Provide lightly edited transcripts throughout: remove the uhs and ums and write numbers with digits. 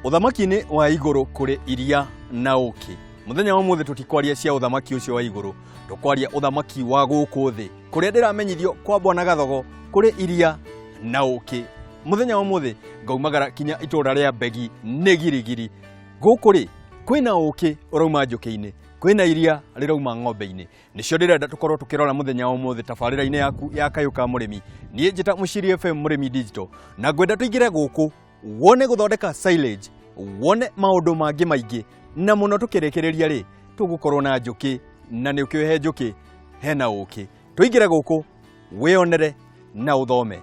Uthamaki-inĩ wa igũrũ kũrĩ iria na ũkĩ. Mũthenya wa mũthĩ tũtikwaria cia uthamaki ũcio wa igũrũ, tũkwaria uthamaki wa gũkũ thĩ, kũrĩa ndĩramenyithio kwa Bwana Gathogo kũrĩ iria na ũkĩ. Mũthenya wa mũthĩ ngaumagara kinya itũra rĩa Mbegi nĩ girigiri. Gũkũ rĩ kwĩna ũkĩ ũrauma njũkĩ-inĩ, kwĩna iria rĩrauma ng'ombe-inĩ. Nĩcio ndĩrenda tũkorwo tũkĩrora mũthenya wa mũthĩ tabarĩra-inĩ yaku ya Kayũka Mũrĩmi. Niĩ njĩta Mũciri FM Mũrĩmi Digital, na ngwenda tũingĩre gũkũ wone gũthondeka silage, wone maũndũ mangĩ maingĩ, na mũno tũkĩrekereria rĩ tũgũkorwo na njũkĩ, na nĩ ũkĩohe njũkĩ hena ũkĩ. Tũingĩre gũkũ wĩonere na ũthome.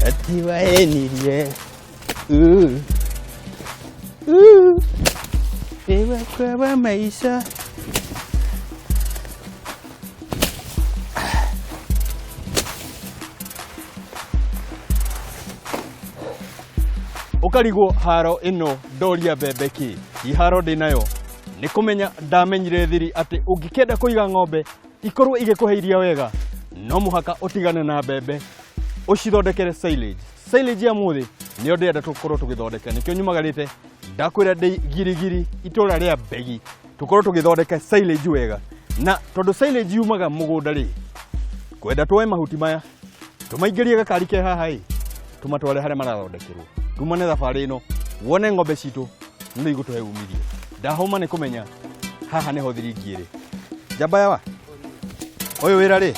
Atiwaenirie ewa kwa maisha ukarigwo haro ino ndoria mbembe ki iharo ndinayo ni kumenya ndamenyire thiri ati ungikenda kuiga ng'ombe ikorwo igikuhe iria wega no muhaka utigane na mbembe ucithondekere silage. Silage ya muthi niyo ndenda tukorwo tugithondeka, nikyo nyumagarite ndakwira ndi girigiri itura ria Mbegi tukorwo tugithondeka silage wega. Na tondu silage yumaga mugunda ri kwenda twoe mahuti maya tumaingĩrie gakari ke haha ĩ tumatware harĩa marathondekerwo, tumane thabarĩ ĩno wone ng'ombe citũ nĩ igũtũhe umithio. Ndahoma nĩ kũmenya haha nĩho thiringi ĩrĩ. Njamba yawa ũyũ wĩra rĩ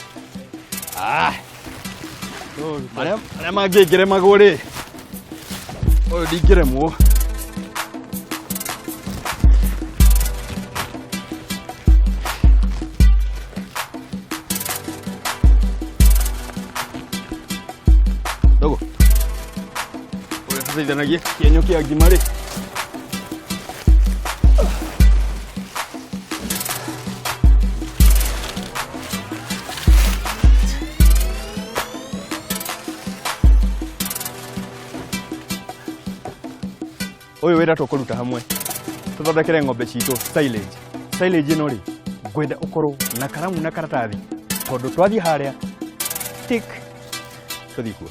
marĩa mangĩngĩremagwo rĩ ũyũ ndingĩremwo. Dogo ũrĩa tũteithanagia kĩenyũ kĩa ngima rĩ ũyũ wĩra tũkũruta hamwe tũthondekere ng'ombe citũ silage. Silage ĩno rĩ ngwenda ũkorwo na karamu na karatathi, tondũ twathiĩ harĩa tik tũthiĩ kuo.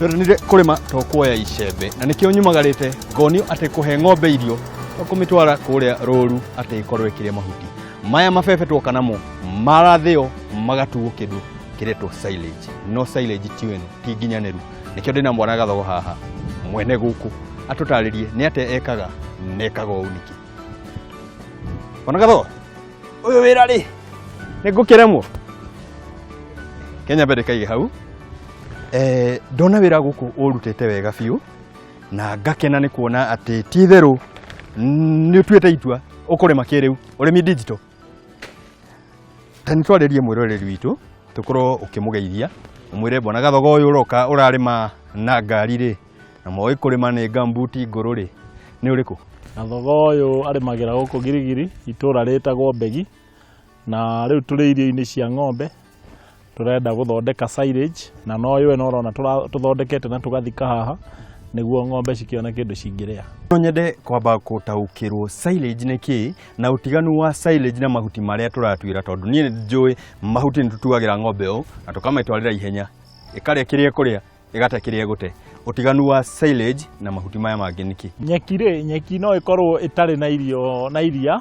tweranire kurima tokuoya icembe na nikio nyumagarite ngonio ati kuhe ng'ombe irio tukumitwara kuria roru ati ikorwo ikiria mahuti maya mabebe twoka namo marathio magatuo kindu kiretwo silage no silage ti wenu ti nginyaneru nikio ndina Bwana Gathogo haha mwene guku atutaririe ni ate ekaga nekaga uniki Bwana Gathogo uyu wira ri ningukiremwo Kenya mbere kaige hau ndona wira guku urutete wega biu na ngakena ni kuona ati ti theru ni tuete itua ukurima kiriu urimi digital tani twaririe mwiroreri witu tukorwo ukimugeithia umwire Bwana Gathogo uyu uroka urarima na ngari ri na moi kurima ni gambuti nguru ri ni uriku Gathogo uyu arimagira guku Girigiri itura ritagwo Mbegi na riu turi irio-ini cia ng'ombe turenda guthondeka silage na no ywe no rona tuthondekete na tugathika haha niguo ng'ombe cikiona kindu cingiria no nyende kwamba gutaukirwo silage ni ki na utiganu wa silage na mahuti maria turatuira tondu nie njui mahuti nitutuagira ng'ombe o na tukamaitwarira ihenya ikaria kiria kuria igate kiria gute utiganu wa silage na mahuti maya mangi niki nyeki no ikorwo itari na irio na iria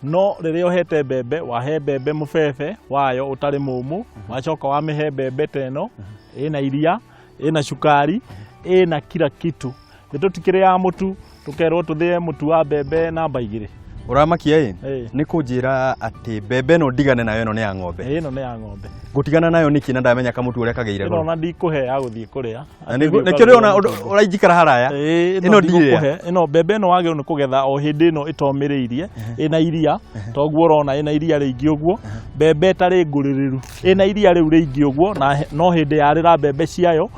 no riria uhete mbembe wahe mbembe mubebe wayo utari mumu wacoka wamihe mbembe teno ina iria ina cukari ina kila kitu nitutikire ya mutu tukerwo tuthie mutu wa mbembe namba 2 uramakia ni kunjira ati mbembe no ndigane nayo ino ni ya ng'ombe ino ni ya ng'ombe gutigana nayo niki na ndamenya kamutu uria kageire ino na ndikuhe ya guthie kuria nikio riona uraijikara haraya ino ndikuhe ino mbembe no wagiro ni kugetha o hindi ino itomiriirie ina iria toguo urona ina iria ringi uguo mbembe tari nguririru ina iria riu ringi uguo na no hindi yarira mbembe ciayo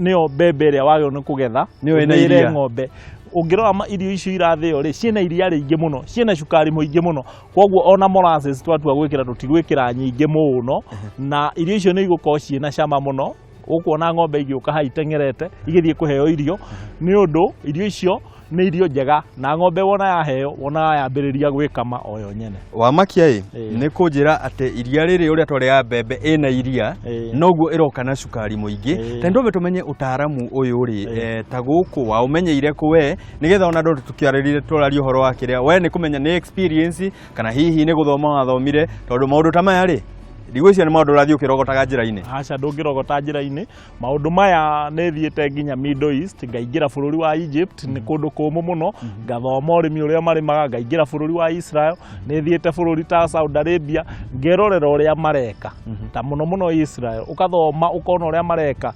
nio mbembe ria wagiro ni kugetha nio ina iria ng'ombe ungirora irio icio irathio ri ciina iria ringi muno ciina cukari muingi muno koguo ona molasses twatua gwikira tutigwikira nyingi muno na irio icio ni igukorwo ciina cama muno ukuona ng'ombe igiuka haitengerete igithie kuheo irio ni undu irio icio ni irio njega na ng'ombe wona yaheo wona yambiriria gwikama oyo nyene wamakia ni kunjira ati iria riri uria twari ya mbembe ina iria noguo iroka na cukari muingi tendo betumenye utaaramu uyu ri ta guku wa umenyeire kuwe nigetha ona ndu tukiarĩrĩire tũraria uhoro wa kiria we ni kumenya ni experience kana hihi ni guthoma wathomire tondu maundu ta maya ri Digwĩcia nĩ maũndũ ũrathiĩ ũkĩrogotaga njĩra-inĩ. Aca ndũngĩrogota njĩra-inĩ. Maũndũ maya nĩ thiĩte nginya Middle East, ngaingĩra bũrũri wa Egypt, nĩ kũndũ kũmũ mũno, ngathoma ũrĩmi ũrĩa marĩmaga, ngaingĩra bũrũri wa Israel, nĩ thiĩte bũrũri ta Saudi Arabia, ngerorera ũrĩa mareka. Ta mũno mũno Israel, ũkathoma ũkona ũrĩa mareka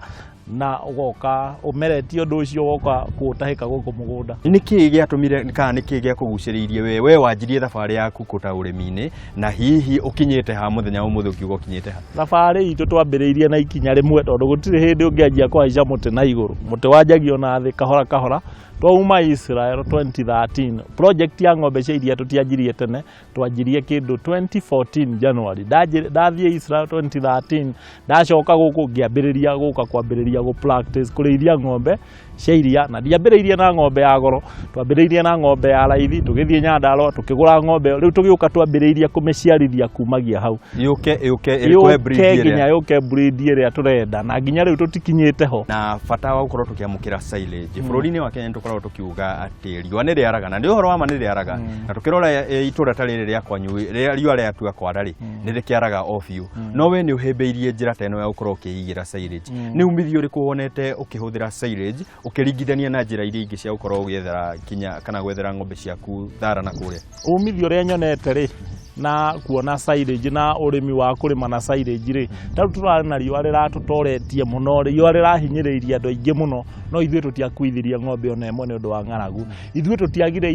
na ugoka umeretie undu ucio woka kutahika guku mugunda. Niki giatumire kana niki giakuguciriirie we wanjirie thabari yaku kuta urimi-ini na hihi ukinyite ha muthenya umuthe ukiuga ukinyite ha? Thabari itu twambiriirie na ikinya rimwe tondu gutire hindi ungianjia kuhaica muti na iguru. Muti wanjagio na thi kahora kahora. Twauma Israel 2013. Project ya ng'ombe cia iria tutianjirie tene, twanjirie kindu 2014 January. Ndathie Israel 2013, ndacoka guku ngiambiriria guka kwambiriria go practice kureithia ng'ombe cia iria na ndiambiriirie na ng'ombe ya goro, twambiriirie na ng'ombe ya raithi, tugithie Nyandarua tukigura ng'ombe, riu tugiuka twambiriirie kumeciarithia kumagia hau. Yuke breed nginya yuke breed iria turenda na nginya riu tutikinyite ho. Na bata wa gukorwo tukiamukira silage bururi-ini wa Kenya tukorwo tukiuga ati riua ni riaraga na ndi uhoro wa ma ni riaraga na tukirora itura ta riri ria kwanyu riua riatua kwara ri ni rikiaraga off you no we ni uhimbiirie njira ta ino ya gukorwo ukiigira silage ni umithio uriku wonete ukihuthira silage ukiringithania na njira iria ingi cia gukorwo ugethera kinya kana gwethera ng'ombe ciaku thara na kuria? Umithio ria nyonete ri na kuona silage na urimi wa kurima na silage ri taru turari na riua riratutoretie muno, riua rirahinyiriirie andu aingi muno, no ithuĩ tutiakuithirie ng'ombe ona ĩmwe nĩ ũndũ wa ng'aragu. Ithuĩ tutiagire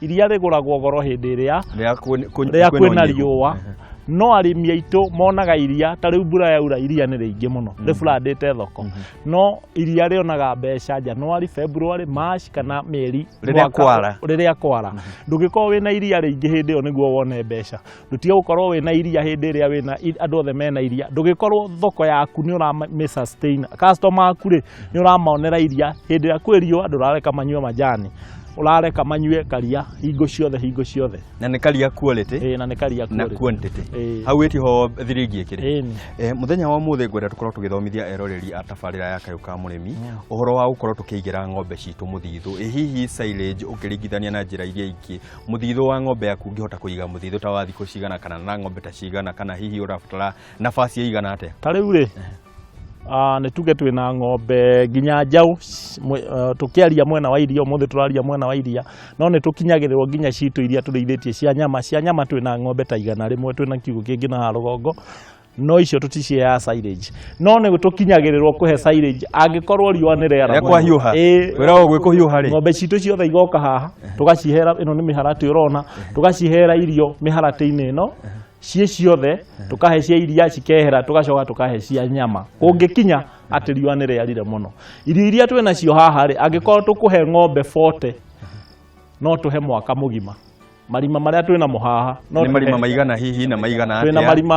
iria riguragwo goro hĩndĩ ĩrĩa rĩa kwĩna riũa, no arĩmi aitũ monaga iria ta rĩu mbura yaura iria nĩ rĩingĩ mũno rĩblandĩte thoko, no iria rĩonaga mbeca January, February, March kana mĩeri rĩrĩa kwara. Ndũngĩkorwo wĩna iria rĩingĩ hĩndĩ ĩyo nĩguo wone mbeca, ndũtige gũkorwo wĩna iria hĩndĩ ĩrĩa wĩna andũ othe mena iria, ndũngĩkorwo thoko yaku nĩ ũrame sustain customer aku rĩ nĩ ũramonera iria hĩndĩ ĩrĩa kwĩ riũa ndũrareka manyue majani. ũrareka manyue karia hingo ciothe na nĩ karia quality na nĩ karia na quantity hau ĩtiho thiringi ĩkĩrĩ mũthenya wa mũthĩ ngwenda tũkorwo tũgĩthomithia eroreri a tabarĩra ya Kayũ ka Mũrĩmi ũhoro wa gũkorwo tũkĩigĩra ng'ombe citũ mũthithũ hihi silage ũkĩringithania na njĩra iria ingĩ mũthithũ wa ng'ombe yaku ũngĩhota kũiga mũthithũ ta wa thikũ cigana kana na ng'ombe ta cigana kana hihi ũrabatara nafasi ĩigana atĩa ta rĩu rĩ nĩ tuge twĩna ng'ombe nginya njaũ tũkĩaria mwena wa iria ũmũthĩ tũraria mwena wa iria no nĩ tũkinyagĩrĩrwo nginya citũ iria tũrĩithĩtie cia nyama twĩna ng'ombe ta 100 twĩna kiugũ kĩngĩ na rũgongo no icio tũticiheaga silage no nĩ tũkinyagĩrĩrwo kũhe silage angĩkorwo riũa nĩ rĩara kwa hiũha wĩra gwĩ kũhiũha rĩ ng'ombe citũ ciothe igoka haha tũgacihera ĩno nĩ mĩharatĩ ũrona tũgacihera irio mĩharatĩ-inĩ ĩno ciĩ ciothe tukahe cia iria cikehera tugacoka tukahe cia nyama kũngĩkinya atĩ riũa nĩ rĩarire mũno irio iria twĩnacio haha rĩ angĩkorwo tũkũhe ng'ombe 40 no tũhe mwaka mũgima marima marĩa twĩnamo haha nĩ marima maigana hihi na maigana atĩa twĩna marima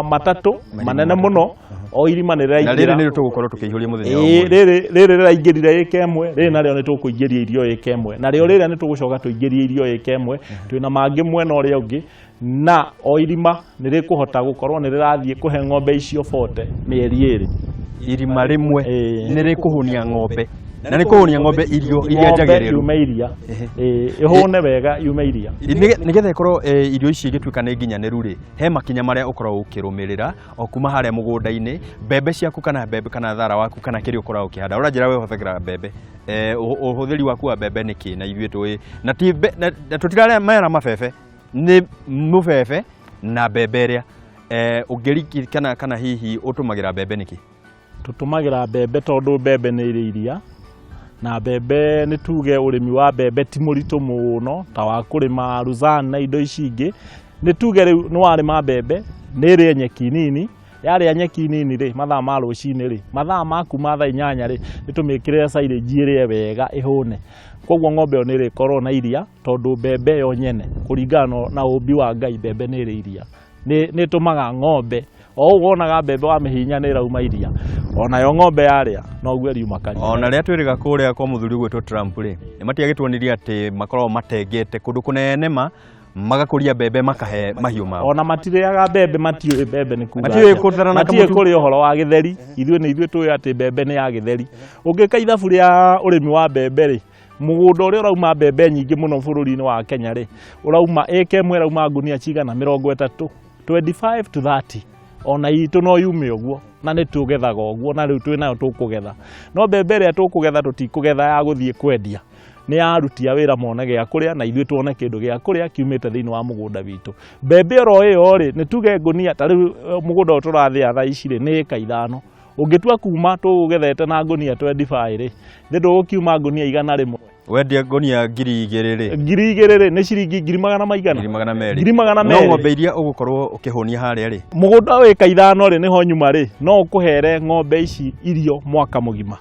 matatũ manene mũno o irima nĩ rĩraingĩra na rĩrĩ nĩ tũgũkorwo tũkĩihũria mũthenya rĩrĩ rĩraingĩrire ĩka ĩmwe rĩrĩ narĩo nĩ tũkũingĩria irio ĩka ĩmwe narĩo rĩrĩa nĩ tũgũcoka tũingĩrie irio ĩka ĩmwe twĩna mangĩ mwena ũrĩa ũngĩ na o irima nĩ rĩkũhota gũkorwo nĩ rĩrathiĩ kũhe ng'ombe icio 40 mĩeri ĩrĩ irima rĩmwe nĩ rĩkũhũnia ng'ombe na nĩ kũhũnia ng'ombe irio iria njagĩrĩru yume iria ĩhũne wega yume iria nĩgetha ikorwo irio ici igĩtuĩka nĩ nginyanĩru rĩ he makinya marĩa ũkoragwo ũkĩrũmĩrĩra o kuma harĩa mũgũnda-inĩ mbembe ciaku kana mbembe kana thara waku kana kĩrĩa ũkoragwo ũkĩhanda ũranjĩra we ũhũthagĩra mbembe ũhũthĩri waku wa mbembe nĩ kĩ na ithuĩ tũĩ na tũtirarĩa mera mabebe nĩ mũbebe na mbembe ĩrĩa ũngĩriki kana hihi ũtũmagĩra mbembe nĩkĩ tũtũmagĩra mbembe tondũ mbembe nĩ ĩrĩ iria na mbembe nĩ tuge ũrĩmi wa mbembe ti mũritũ mũno ta wa kũrĩma Luzan na indo ici ingĩ nĩ tuge rĩu nĩ warĩma mbembe nĩ ĩrĩ nyeki nini yarĩa nyeki nini rĩ mathaa ma rũcinĩ rĩ mathaa maku ma thaa 8 rĩ nĩ tũmĩkĩrĩre silage ĩrĩe wega ĩhũne koguo ng'ombe ĩyo nĩ ĩrĩkorwo na iria tondũ mbembe yo nyene kũringana na ũmbi wa Ngai mbembe nĩ ĩrĩ iria nĩ tũmaga ng'ombe o ũguo wonaga mbembe wa mĩhinya nĩ ĩrauma iria onayo ng'ombe yarĩa noguo ĩriuma karia ona rĩrĩa twĩrĩga kũrĩa kwa mũthuri gwĩtwo Trump rĩ nĩ matiagĩtuonirie atĩ makoragwo matengete kũndũ kũnene magakũria mbembe makahe mahiũ mao ona matirĩaga mbembe matiũĩ mbembe nĩ kuga matiũĩ kũrĩ ũhoro wa gĩtheri ithuĩ tũĩ atĩ mbembe nĩ ya gĩtheri ũngĩka ithabu rĩa ũrĩmi wa mbembe rĩ mũgũnda ũrĩa ũrauma mbembe nyingĩ mũno bũrũri-inĩ wa Kenya rĩ ũrauma ĩka ĩmwe ĩrauma ngunia cigana 30 25 to 30 ona itũ no yume ũguo na nĩ tũgethaga ũguo na rĩu twĩ nayo tũkũgetha no mbembe ĩrĩa tũkũgetha tũtikũgetha ya gũthiĩ kwendia nĩ aruti a wĩra mone gĩa kũrĩa na ithuĩ tuone kĩndũ gĩa kũrĩa kiumĩte thĩinĩ wa mũgũnda witũ mbembe oro ĩyo rĩ nĩ tuge ngunia ta rĩu mũgũnda ũyũ tũrathĩa thaa ici rĩ nĩ ĩka 5 ũngĩtua kuma tũgethete na ngunia 25 rĩ nĩ ndũgũkiuma ngunia 100 wendia ngunia 2,000 rĩ 2,000 rĩ nĩ ciringi 200,000 no ng'ombe iria ũgũkorwo ũkĩhũnia harĩa rĩ mũgũnda ũyũ ĩka 5 rĩ nĩho nyuma rĩ no ũkũhere ng'ombe ici irio mwaka mũgima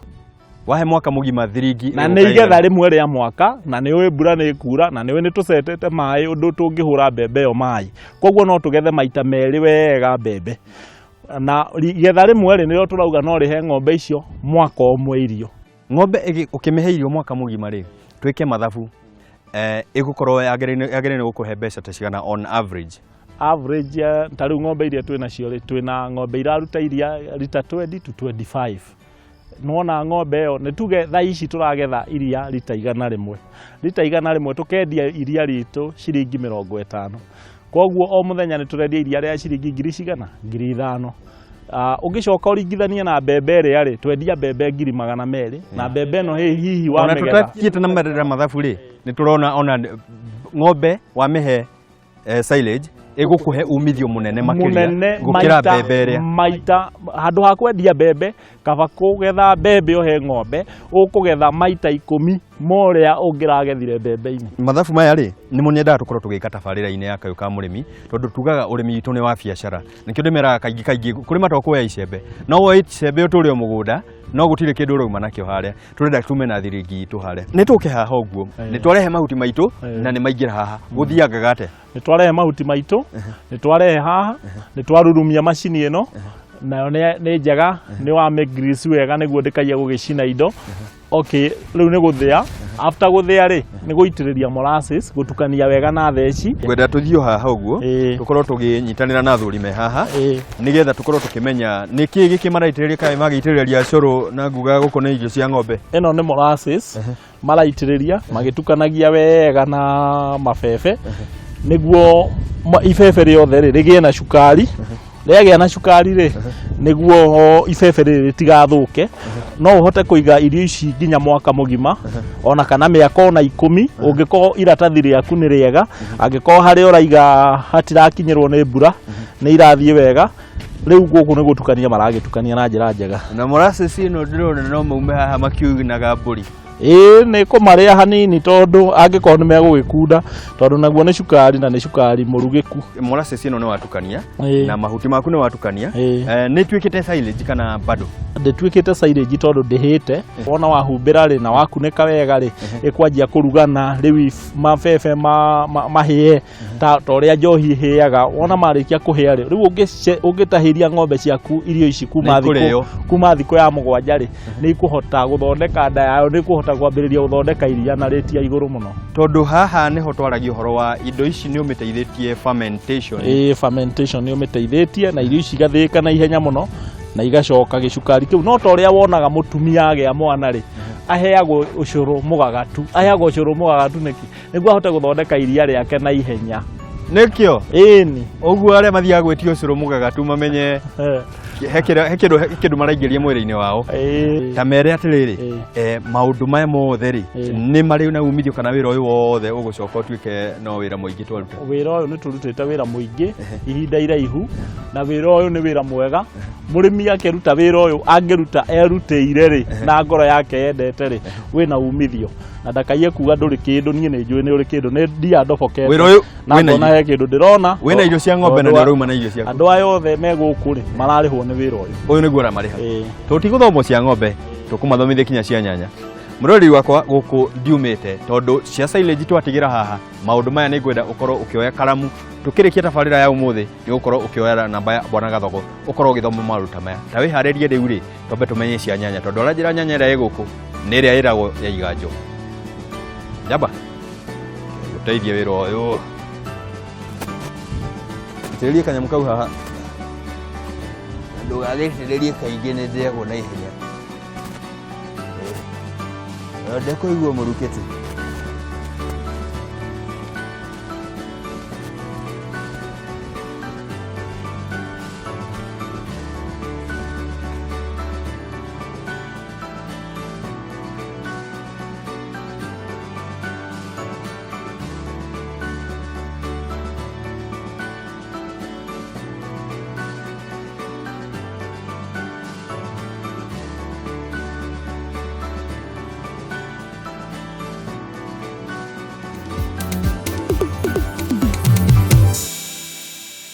wahe mwaka mũgima thiringi na nĩ igetha rĩmwe rĩa mwaka na nĩ ũĩ mbura nĩ kura na nĩ ũĩ nĩ tũcetete maĩ ũndũ tũngĩhũra mbembe ĩyo maĩ koguo no tũgethe maita merĩ wega mbembe na igetha rĩmwe rĩ nĩrĩo tũrauga no rĩhe ng'ombe icio mwaka ũmwe irio ng'ombe ũkĩmĩhe irio mwaka mũgima rĩ twĩke mathabu ĩgũkorwo yagĩrĩire gũkũhe mbeca ta cigana on average ta rĩu ng'ombe iria twĩnacio rĩ twĩna ng'ombe iraruta iria rita 20 to 25 nona ng'ombe ĩyo nĩ tuge thaa ici tũragetha iria rita 100 tũkendia iria ritũ ciringi 50 koguo o mũthenya nĩ tũrendia iria rĩa ciringi 5,000 ũngĩcoka ũringithanie na mbembe ĩrĩa rĩ twendia mbembe 200,000 na mbembe ĩno hihi wa mĩgetha ona tũtakĩte na merera mathabu rĩ nĩ tũrona ona ng'ombe wa mĩhe silage ĩgũkũhe umithio mũnene makĩria gũkĩra mbembe ĩrĩa maita handũ ha kwendia mbembe kaba kũgetha mbembe ũhe ng'ombe ũkũgetha maita 10 morĩa ũngĩragethire mbembe-inĩ mathabu maya rĩ nĩ mũnyendaga tũkorwo tũgĩka tabarĩra-inĩ ya Kayũ ka Mũrĩmi tondũ tugaga ũrĩmi witũ nĩ wa biacara nĩkĩo ndĩmeraga kaingĩ kũrĩma to kuoya icembe no woe icembe ũtũrĩ o mũgũnda no gũtirĩ kĩndũ ũrauma nakĩo harĩa tũrenda tume na thiringi itũ harĩa nĩ tũke haha ũguo nĩ twarehe mahuti maitũ na nĩ maingĩra haha gũthiangaga atĩa nĩ twarehe mahuti maitũ nĩ twarehe haha nĩ twarurumia macini ĩno nayo nĩ njega nĩ wa make grease wega nĩguo ndĩkaia gũgĩcina indo okay rĩu nĩ gũthĩa after guthia ri ni guitiriria molasses gutukania wega na theci ngwenda tuthio haha uguo tukorwo tuginyitanira na thuri me haha nigetha tukorwo tukimenya niki giki maraitiriria kai magitiriria coro na nguga guko na irio cia ng'ombe. Eno ni molasses maraitiriria magitukanagia wega na mabebe niguo ibebe riothe rigie na cukari rigia na cukari ri niguo ibebe ritigathuke no uhote kuiga irio ici nginya mwaka mugima ona kana miaka ona 10 ungikorwo iratathi riaku ni riega angikorwo hari uraiga hatirakinyirwo ni mbura ni irathie wega riu guku ni gutukania maragitukania na njira njega na molasses ino ndirona no maume haha makiuginaga mburi ni kumaria hanini tondu angikorwo ni megugikunda tondu naguo ni cukari na ni cukari murugiku. Molasses ino ni watukania na mahuti maku ni watukania ni twikite silage kana bado ndituikite silage tondu ndihite wona wahumbira ri na wakuneka wega ri ikwanjia kurugana riu mabebe mahie ta uria njohi hiaga wona marikia kuhia ri riu ungitahiria ng'ombe ciaku irio ici kuma thiko ya mugwanja ri ni ikuhota guthondeka nda yayo ni ikuhota kwambiriria guthondeka iria na rate ya iguru muno tondu haha niho twaragia uhoro wa indo ici ni umiteithĩtie fermentation. Fermentation ni umiteithĩtie na irio ici igathĩka na ihenya muno na igacoka gicukari kiu no ta uria wonaga mutumia agia mwana ri aheagwo ucuru mugagatu niki niguo ahote guthondeka iria riake na ihenya nikio ni uguo aria mathiaga gwetio ucuru mugagatu mamenye hekindu maraingĩria mwĩrĩ-inĩ wao ta mere atiriri maundu maya mothe ri ni mari na umithio kana wira uyu wothe ugucoka utuike no wira muingi twaruta. Wira uyu ni turutite wira muingi ihinda iraihu na wira uyu ni wira mwega murimi akiruta wira uyu angiruta erutĩire ri na ngoro yake yendete ri wina umithio na ndakaiye kuga nduri kindu nie ni njui ni uri kindu ni ndia ndobokete wira uyu na ngona he kindu ndirona wina irio cia ng'ombe na ndaruma na irio cia andu aya othe me guku ri mararihwo ni wira uyu niguo ramariha tutiguthomo cia ng'ombe tukumathomithia kinya cia nyanya. Murori wakwa guku ndiumite tondu cia silage twatigira haha maundu maya ni ngwenda ukorwo ukioya karamu tukirikia tabarira ya umuthi ni ukorwo ukioya namba ya Bwana Gathogo ukorwo ugithoma maruta maya ta wiharirie riu ri tombe tumenye cia nyanya tondu aranjira nyanya ira iguku ni ria iragwo ya iganjo jaba guteithia wira uyu tiri kanyamu kau haha ndugagitiririe kaingi ni ndiragwo na ihenya ndeko igwo murukete